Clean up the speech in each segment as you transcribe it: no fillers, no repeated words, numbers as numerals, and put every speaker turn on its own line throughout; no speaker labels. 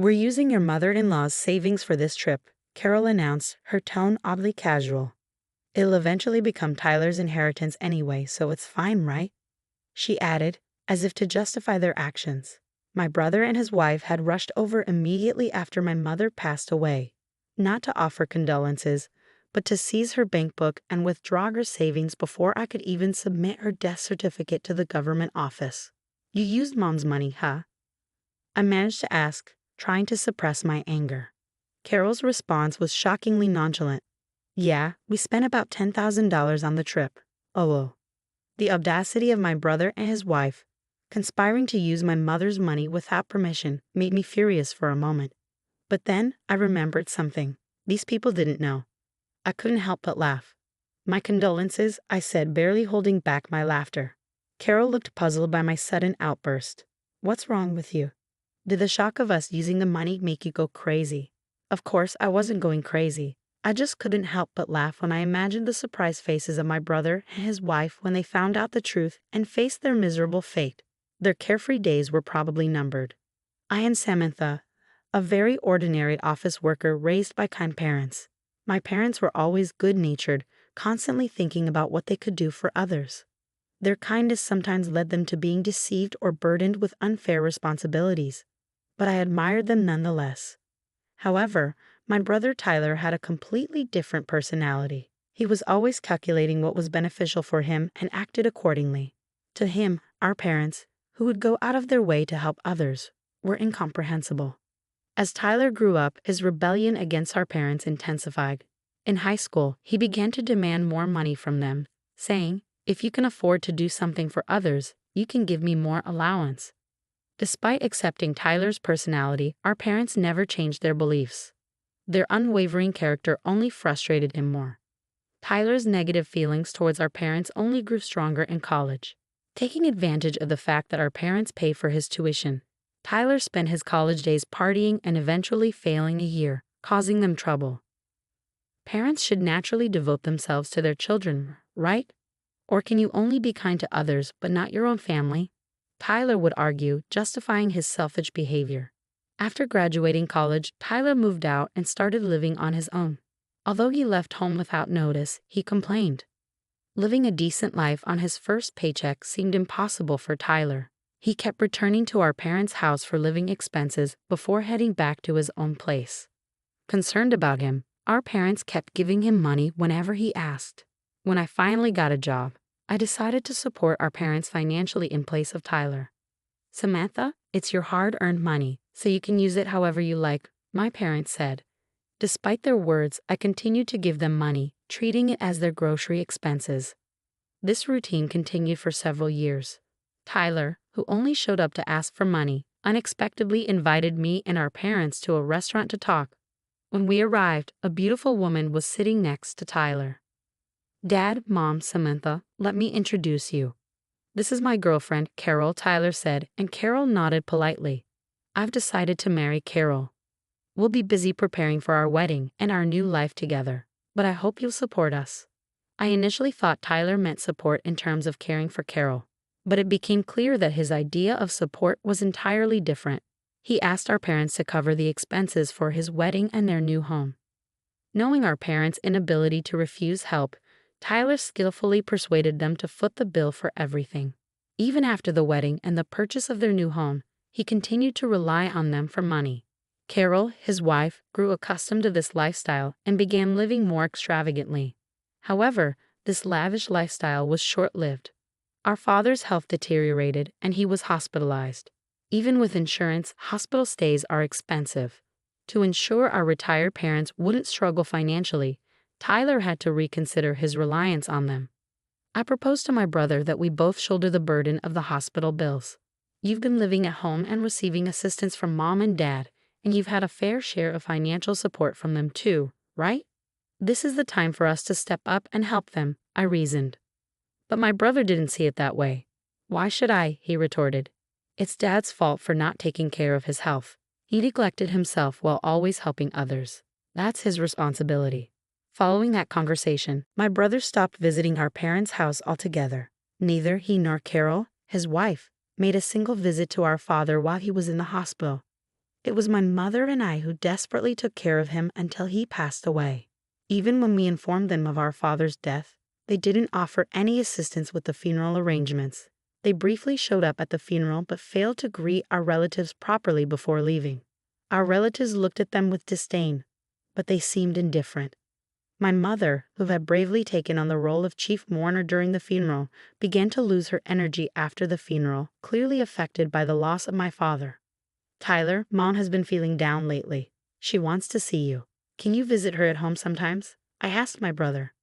"We're using your mother-in-law's savings for this trip," Carol announced, her tone oddly casual. "It'll eventually become Tyler's inheritance anyway, so it's fine, right?" she added, as if to justify their actions. My brother and his wife had rushed over immediately after my mother passed away, not to offer condolences, but to seize her bank book and withdraw her savings before I could even submit her death certificate to the government office. "You used Mom's money, huh?" I managed to ask, trying to suppress my anger. Carol's response was shockingly nonchalant. "Yeah, we spent about $10,000 on the trip." Oh. The audacity of my brother and his wife, conspiring to use my mother's money without permission, made me furious for a moment. But then I remembered something. These people didn't know. I couldn't help but laugh. "My condolences," I said, barely holding back my laughter. Carol looked puzzled by my sudden outburst. "What's wrong with you? Did the shock of us using the money make you go crazy?" Of course, I wasn't going crazy. I just couldn't help but laugh when I imagined the surprised faces of my brother and his wife when they found out the truth and faced their miserable fate. Their carefree days were probably numbered. I am Samantha, a very ordinary office worker raised by kind parents. My parents were always good-natured, constantly thinking about what they could do for others. Their kindness sometimes led them to being deceived or burdened with unfair responsibilities, but I admired them nonetheless. However, my brother Tyler had a completely different personality. He was always calculating what was beneficial for him and acted accordingly. To him, our parents, who would go out of their way to help others, were incomprehensible. As Tyler grew up, his rebellion against our parents intensified. In high school, he began to demand more money from them, saying, "If you can afford to do something for others, you can give me more allowance." Despite accepting Tyler's personality, our parents never changed their beliefs. Their unwavering character only frustrated him more. Tyler's negative feelings towards our parents only grew stronger in college. Taking advantage of the fact that our parents paid for his tuition, Tyler spent his college days partying and eventually failing a year, causing them trouble. Parents should naturally devote themselves to their children, right? Or can you only be kind to others but not your own family? Tyler would argue, justifying his selfish behavior. After graduating college, Tyler moved out and started living on his own. Although he left home without notice, he complained. Living a decent life on his first paycheck seemed impossible for Tyler. He kept returning to our parents' house for living expenses before heading back to his own place. Concerned about him, our parents kept giving him money whenever he asked. When I finally got a job, I decided to support our parents financially in place of Tyler. "Samantha, it's your hard-earned money, so you can use it however you like," my parents said. Despite their words, I continued to give them money, treating it as their grocery expenses. This routine continued for several years. Tyler, who only showed up to ask for money, unexpectedly invited me and our parents to a restaurant to talk. When we arrived, a beautiful woman was sitting next to Tyler. "Dad, Mom, Samantha, let me introduce you. This is my girlfriend, Carol," Tyler said, and Carol nodded politely. "I've decided to marry Carol. We'll be busy preparing for our wedding and our new life together, but I hope you'll support us." I initially thought Tyler meant support in terms of caring for Carol, but it became clear that his idea of support was entirely different. He asked our parents to cover the expenses for his wedding and their new home. Knowing our parents' inability to refuse help, Tyler skillfully persuaded them to foot the bill for everything. Even after the wedding and the purchase of their new home, he continued to rely on them for money. Carol, his wife, grew accustomed to this lifestyle and began living more extravagantly. However, this lavish lifestyle was short-lived. Our father's health deteriorated and he was hospitalized. Even with insurance, hospital stays are expensive. To ensure our retired parents wouldn't struggle financially, Tyler had to reconsider his reliance on them. I proposed to my brother that we both shoulder the burden of the hospital bills. "You've been living at home and receiving assistance from Mom and Dad, and you've had a fair share of financial support from them too, right? This is the time for us to step up and help them," I reasoned. But my brother didn't see it that way. "Why should I?" he retorted. "It's Dad's fault for not taking care of his health. He neglected himself while always helping others. That's his responsibility." Following that conversation, my brother stopped visiting our parents' house altogether. Neither he nor Carol, his wife, made a single visit to our father while he was in the hospital. It was my mother and I who desperately took care of him until he passed away. Even when we informed them of our father's death, they didn't offer any assistance with the funeral arrangements. They briefly showed up at the funeral but failed to greet our relatives properly before leaving. Our relatives looked at them with disdain, but they seemed indifferent. My mother, who had bravely taken on the role of chief mourner during the funeral, began to lose her energy after the funeral, clearly affected by the loss of my father. Tyler, Mom has been feeling down lately. She wants to see you. Can you visit her at home sometimes? I asked my brother.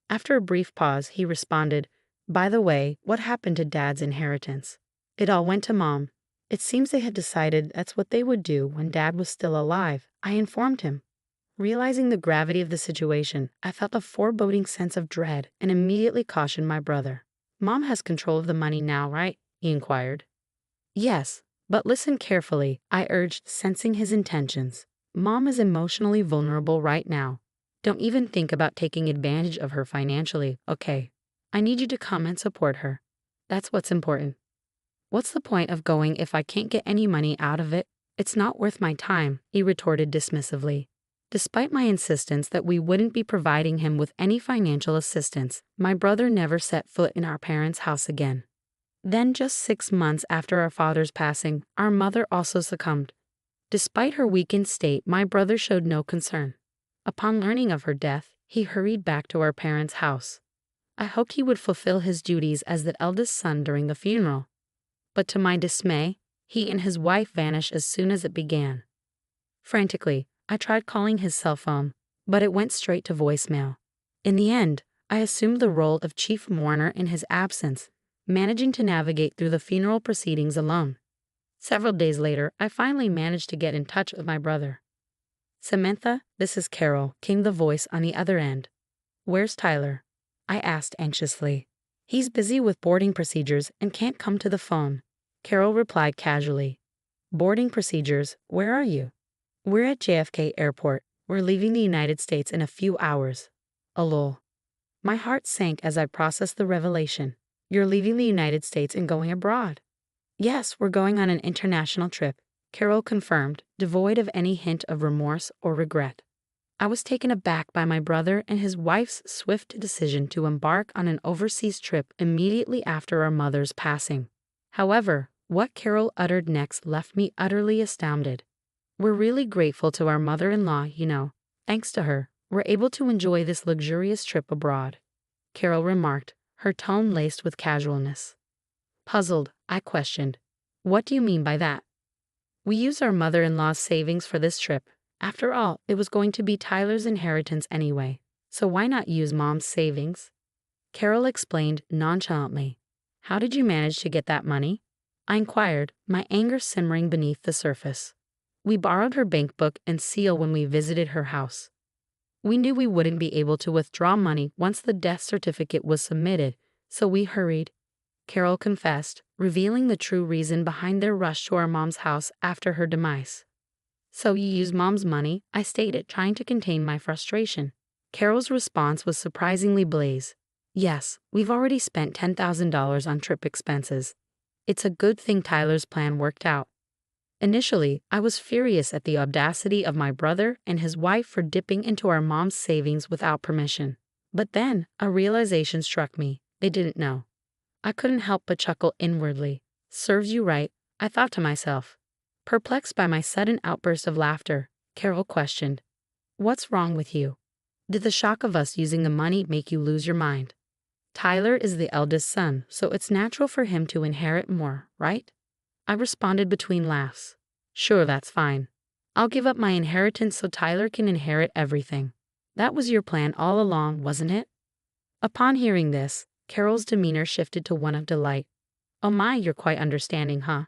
After a brief pause, he responded, by the way, what happened to Dad's inheritance? It all went to Mom. It seems they had decided that's what they would do when Dad was still alive. I informed him. Realizing the gravity of the situation, I felt a foreboding sense of dread and immediately cautioned my brother. Mom has control of the money now, right? He inquired. Yes, but listen carefully, I urged, sensing his intentions. Mom is emotionally vulnerable right now. Don't even think about taking advantage of her financially, okay? I need you to come and support her. That's what's important. What's the point of going if I can't get any money out of it? It's not worth my time, he retorted dismissively. Despite my insistence that we wouldn't be providing him with any financial assistance, my brother never set foot in our parents' house again. Then, just 6 months after our father's passing, our mother also succumbed. Despite her weakened state, my brother showed no concern. Upon learning of her death, he hurried back to our parents' house. I hoped he would fulfill his duties as the eldest son during the funeral. But to my dismay, he and his wife vanished as soon as it began. Frantically, I tried calling his cell phone, but it went straight to voicemail. In the end, I assumed the role of chief mourner in his absence, managing to navigate through the funeral proceedings alone. Several days later, I finally managed to get in touch with my brother. Samantha, this is Carol, came the voice on the other end. Where's Tyler? I asked anxiously. He's busy with boarding procedures and can't come to the phone. Carol replied casually. Boarding procedures? Where are you? We're at JFK Airport. We're leaving the United States in a few hours. Lol. My heart sank as I processed the revelation. You're leaving the United States and going abroad. Yes, we're going on an international trip, Carol confirmed, devoid of any hint of remorse or regret. I was taken aback by my brother and his wife's swift decision to embark on an overseas trip immediately after our mother's passing. However, what Carol uttered next left me utterly astounded. We're really grateful to our mother-in-law, you know. Thanks to her, we're able to enjoy this luxurious trip abroad, Carol remarked, her tone laced with casualness. Puzzled, I questioned, what do you mean by that? We used our mother-in-law's savings for this trip. After all, it was going to be Tyler's inheritance anyway, so why not use Mom's savings? Carol explained nonchalantly. How did you manage to get that money? I inquired, my anger simmering beneath the surface. We borrowed her bank book and seal when we visited her house. We knew we wouldn't be able to withdraw money once the death certificate was submitted, so we hurried. Carol confessed, revealing the true reason behind their rush to our mom's house after her demise. So you used Mom's money, I stated, trying to contain my frustration. Carol's response was surprisingly blaze. Yes, we've already spent $10,000 on trip expenses. It's a good thing Tyler's plan worked out. Initially, I was furious at the audacity of my brother and his wife for dipping into our mom's savings without permission. But then, a realization struck me. They didn't know. I couldn't help but chuckle inwardly. Serves you right, I thought to myself. Perplexed by my sudden outburst of laughter, Carol questioned, what's wrong with you? Did the shock of us using the money make you lose your mind? Tyler is the eldest son, so it's natural for him to inherit more, right? I responded between laughs. Sure, that's fine. I'll give up my inheritance so Tyler can inherit everything. That was your plan all along, wasn't it? Upon hearing this, Carol's demeanor shifted to one of delight. Oh my, you're quite understanding, huh?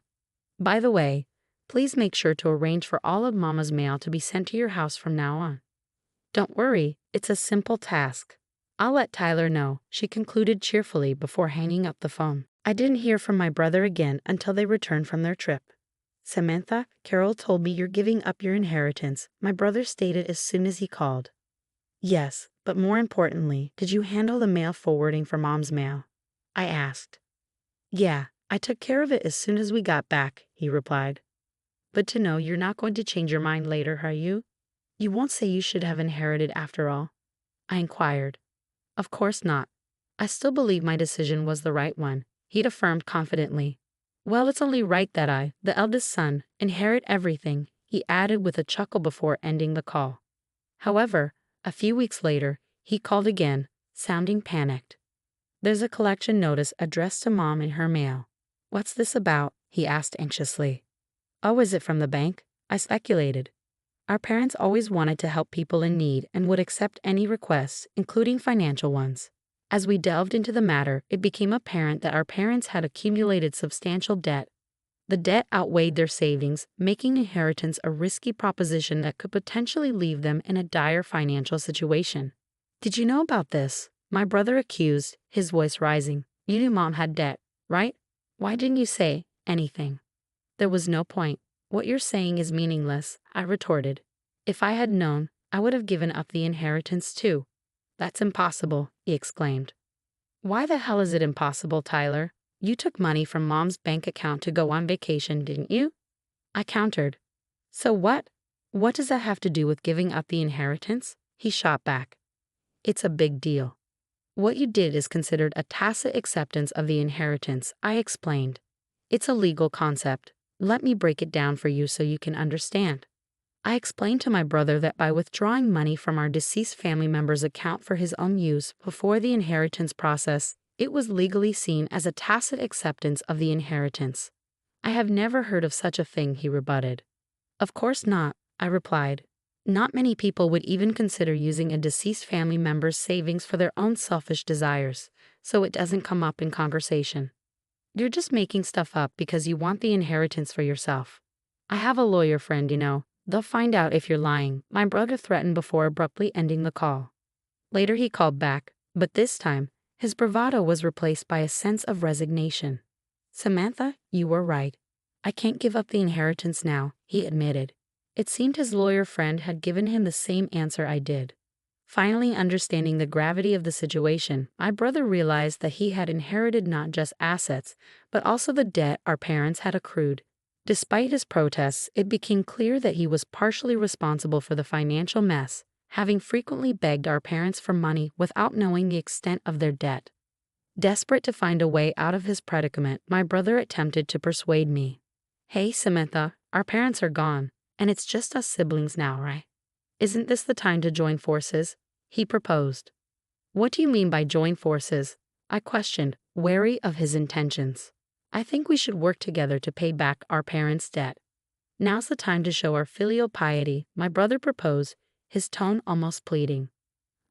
By the way, please make sure to arrange for all of Mama's mail to be sent to your house from now on. Don't worry, it's a simple task. I'll let Tyler know, she concluded cheerfully before hanging up the phone. I didn't hear from my brother again until they returned from their trip. Samantha, Carol told me you're giving up your inheritance, my brother stated as soon as he called. Yes, but more importantly, did you handle the mail forwarding for Mom's mail? I asked. Yeah, I took care of it as soon as we got back, he replied. But to know you're not going to change your mind later, are you? You won't say you should have inherited after all? I inquired. Of course not. I still believe my decision was the right one, he'd affirmed confidently. Well, it's only right that I, the eldest son, inherit everything, he added with a chuckle before ending the call. However, a few weeks later, he called again, sounding panicked. There's a collection notice addressed to Mom in her mail. What's this about? He asked anxiously. Oh, is it from the bank? I speculated. Our parents always wanted to help people in need and would accept any requests, including financial ones. As we delved into the matter, it became apparent that our parents had accumulated substantial debt. The debt outweighed their savings, making inheritance a risky proposition that could potentially leave them in a dire financial situation. Did you know about this? My brother accused, his voice rising. You knew Mom had debt, right? Why didn't you say anything? There was no point. What you're saying is meaningless, I retorted. If I had known, I would have given up the inheritance too. That's impossible, he exclaimed. Why the hell is it impossible, Tyler? You took money from Mom's bank account to go on vacation, didn't you? I countered. So what? What does that have to do with giving up the inheritance? He shot back. It's a big deal. What you did is considered a tacit acceptance of the inheritance, I explained. It's a legal concept. Let me break it down for you so you can understand. I explained to my brother that by withdrawing money from our deceased family member's account for his own use before the inheritance process, it was legally seen as a tacit acceptance of the inheritance. I have never heard of such a thing, he rebutted. Of course not, I replied. Not many people would even consider using a deceased family member's savings for their own selfish desires, so it doesn't come up in conversation. You're just making stuff up because you want the inheritance for yourself. I have a lawyer friend, you know. They'll find out if you're lying, my brother threatened before abruptly ending the call. Later he called back, but this time, his bravado was replaced by a sense of resignation. Samantha, you were right. I can't give up the inheritance now, he admitted. It seemed his lawyer friend had given him the same answer I did. Finally understanding the gravity of the situation, my brother realized that he had inherited not just assets, but also the debt our parents had accrued. Despite his protests, it became clear that he was partially responsible for the financial mess, having frequently begged our parents for money without knowing the extent of their debt. Desperate to find a way out of his predicament, my brother attempted to persuade me. Hey, Samantha, our parents are gone, and it's just us siblings now, right? Isn't this the time to join forces? He proposed. What do you mean by join forces? I questioned, wary of his intentions. I think we should work together to pay back our parents' debt. Now's the time to show our filial piety, my brother proposed, his tone almost pleading.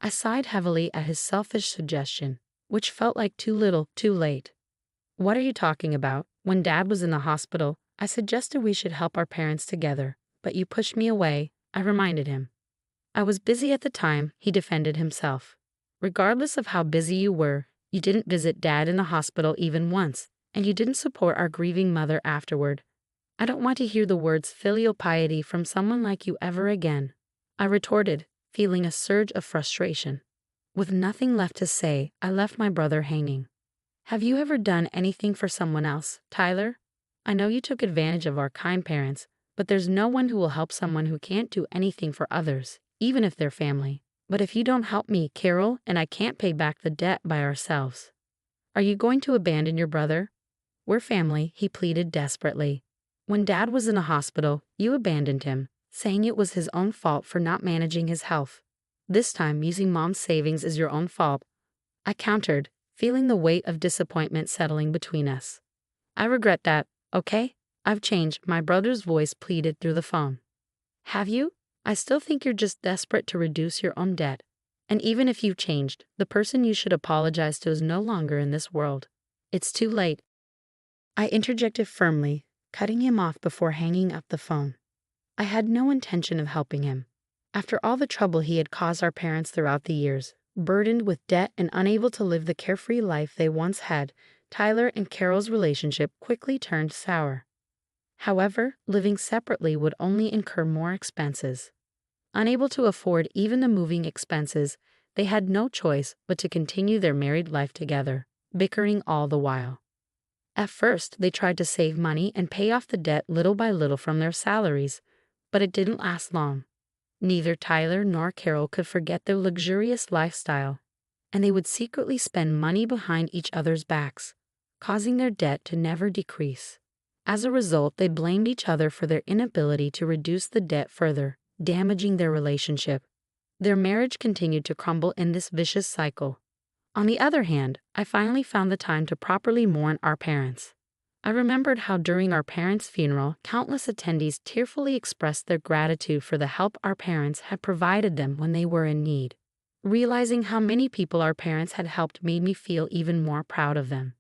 I sighed heavily at his selfish suggestion, which felt like too little, too late. What are you talking about? When Dad was in the hospital, I suggested we should help our parents together, but you pushed me away, I reminded him. I was busy at the time, he defended himself. Regardless of how busy you were, you didn't visit Dad in the hospital even once, and you didn't support our grieving mother afterward. I don't want to hear the words filial piety from someone like you ever again, I retorted, feeling a surge of frustration. With nothing left to say, I left my brother hanging. Have you ever done anything for someone else, Tyler? I know you took advantage of our kind parents, but there's no one who will help someone who can't do anything for others, even if they're family. But if you don't help me, Carol and I can't pay back the debt by ourselves. Are you going to abandon your brother? We're family, he pleaded desperately. When Dad was in the hospital, you abandoned him, saying it was his own fault for not managing his health. This time, using Mom's savings is your own fault, I countered, feeling the weight of disappointment settling between us. I regret that, okay? I've changed, my brother's voice pleaded through the phone. Have you? I still think you're just desperate to reduce your own debt. And even if you've changed, the person you should apologize to is no longer in this world. It's too late. I interjected firmly, cutting him off before hanging up the phone. I had no intention of helping him. After all the trouble he had caused our parents throughout the years, burdened with debt and unable to live the carefree life they once had, Tyler and Carol's relationship quickly turned sour. However, living separately would only incur more expenses. Unable to afford even the moving expenses, they had no choice but to continue their married life together, bickering all the while. At first, they tried to save money and pay off the debt little by little from their salaries, but it didn't last long. Neither Tyler nor Carol could forget their luxurious lifestyle, and they would secretly spend money behind each other's backs, causing their debt to never decrease. As a result, they blamed each other for their inability to reduce the debt further, damaging their relationship. Their marriage continued to crumble in this vicious cycle. On the other hand, I finally found the time to properly mourn our parents. I remembered how during our parents' funeral, countless attendees tearfully expressed their gratitude for the help our parents had provided them when they were in need. Realizing how many people our parents had helped made me feel even more proud of them.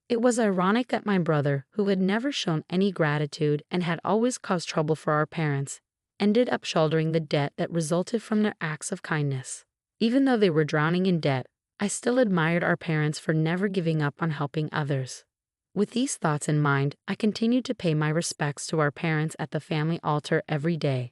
It was ironic that my brother, who had never shown any gratitude and had always caused trouble for our parents, ended up shouldering the debt that resulted from their acts of kindness. Even though they were drowning in debt, I still admired our parents for never giving up on helping others. With these thoughts in mind, I continued to pay my respects to our parents at the family altar every day.